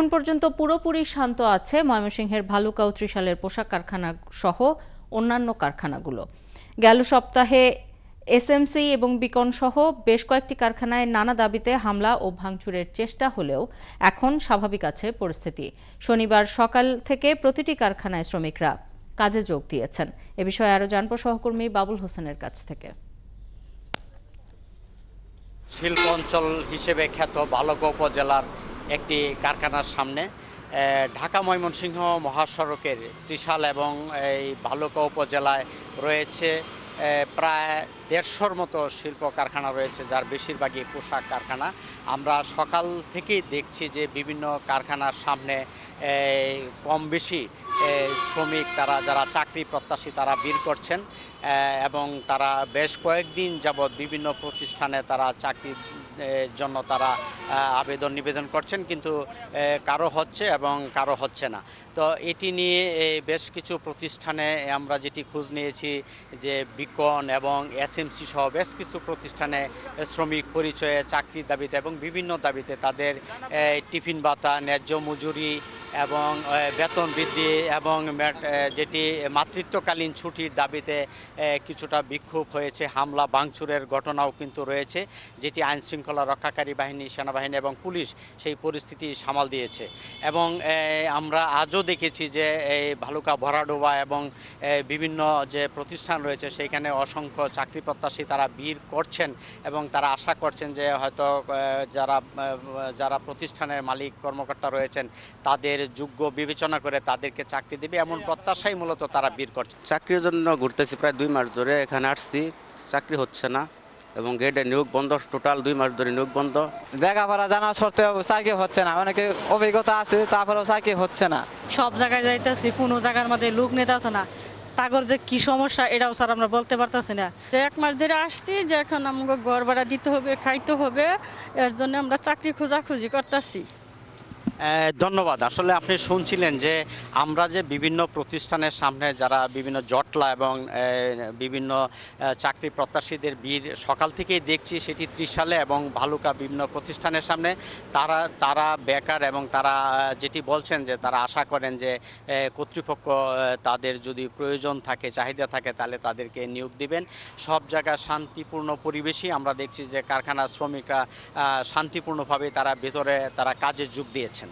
এখন পর্যন্ত পুরোপুরি শান্ত আছে ময়মনসিংহের ভালুকা ও ত্রিশালের পোশাক কারখানা সহ অন্যান্য কারখানাগুলো। গেল সপ্তাহে এসএমসি এবং বিকন সহ বেশ কয়েকটি কারখানায় নানা দাবিতে হামলা ও ভাঙচুরের চেষ্টা হলেও এখন স্বাভাবিক আছে পরিস্থিতি। শনিবার সকাল থেকে প্রতিটি কারখানায় শ্রমিকরা কাজে যোগ দিয়েছেন। এ বিষয়ে আরও জানব সহকর্মী বাবুল হোসেনের কাছ থেকে। শিল্প অঞ্চল হিসেবে খ্যাত ভালুকা উপজেলার একটি কারখানার সামনে ঢাকা ময়মনসিংহ মহাসড়কের ত্রিশাল এবং এই ভালুকা উপজেলায় রয়েছে প্রায় ১৫০'র মতো শিল্প কারখানা রয়েছে, যার বেশিরভাগই পোশাক কারখানা। আমরা সকাল থেকেই দেখছি যে বিভিন্ন কারখানার সামনে কম বেশি শ্রমিক তারা যারা চাকরি প্রত্যাশী তারা ভিড় করছেন এবং তারা বেশ কয়েকদিন যাবৎ বিভিন্ন প্রতিষ্ঠানে তারা চাকরির জন্য তারা আবেদন নিবেদন করছেন, কিন্তু কারো হচ্ছে এবং কারো হচ্ছে না। তো এটি নিয়ে বেশ কিছু প্রতিষ্ঠানে আমরা যেটি খোঁজ নিয়েছি যে বিকন এবং এসএমসি সহ বেশ কিছু প্রতিষ্ঠানে শ্রমিক পরিচয়ে চাকরির দাবিতে এবং বিভিন্ন দাবিতে তাদের টিফিন ভাতা, ন্যায্য মজুরি এবং বেতন বৃদ্ধি এবং যেটি মাতৃত্বকালীন ছুটির দাবিতে কিছুটা বিক্ষোভ হয়েছে। হামলা ভাঙচুরের ঘটনাও কিন্তু রয়েছে, যেটি আইনশৃঙ্খলা রক্ষাকারী বাহিনী, সেনাবাহিনী এবং পুলিশ সেই পরিস্থিতি সামাল দিয়েছে। এবং আমরা আজও দেখেছি যে এই ভালুকা ভরাডোবা এবং বিভিন্ন যে প্রতিষ্ঠান রয়েছে সেইখানে অসংখ্য চাকরি প্রত্যাশী তারা ভিড় করছেন এবং তারা আশা করছেন যে হয়তো যারা প্রতিষ্ঠানের মালিক কর্মকর্তা রয়েছেন তাদের যোগ্য বিবেচনা করে তাদেরকে চাকরি দেবে, এমন প্রত্যাশাই মূলত তারা ভিড় করছে। চাকরির জন্য ঘুরতেছি, প্রায় 2 মাস ধরে এখানে আসছি, চাকরি হচ্ছে না এবং গেটে নিয়োগ বন্ধ, টোটাল 2 মাস ধরে নিয়োগ বন্ধ। লেখাপড়া জানা সত্ত্বেও চাকরি হচ্ছে না, অনেকে অভিজ্ঞতা আছে তারপরেও চাকরি হচ্ছে না। সব জায়গায় যাইতেছি, কোনো জায়গার মধ্যে লোক নিতে আছে না। তাগর যে কি সমস্যা এটাও স্যার আমরা বলতে পারতেছি না। 1 মাস ধরে আসছি যে এখন আমাকে ঘর ভাড়া দিতে হবে, খাইতে হবে, এর জন্য আমরা চাকরি খোঁজাখুঁজি করতেছি। ধন্যবাদ। আসলে আপনি শুনছিলেন যে আমরা যে বিভিন্ন প্রতিষ্ঠানের সামনে যারা বিভিন্ন জটলা এবং বিভিন্ন চাকরি প্রত্যাশীদের ভিড় সকাল থেকেই দেখছি, সেটি ত্রিশালে এবং ভালুকা বিভিন্ন প্রতিষ্ঠানের সামনে তারা বেকার এবং তারা যেটি বলছেন যে তারা আশা করেন যে কর্তৃপক্ষ তাদের যদি প্রয়োজন থাকে, চাহিদা থাকে, তাহলে তাদেরকে নিয়োগ দিবেন। সব জায়গায় শান্তিপূর্ণ পরিবেশই আমরা দেখছি যে কারখানার শ্রমিকরা শান্তিপূর্ণভাবে তারা ভেতরে তারা কাজে যোগ দিয়েছেন।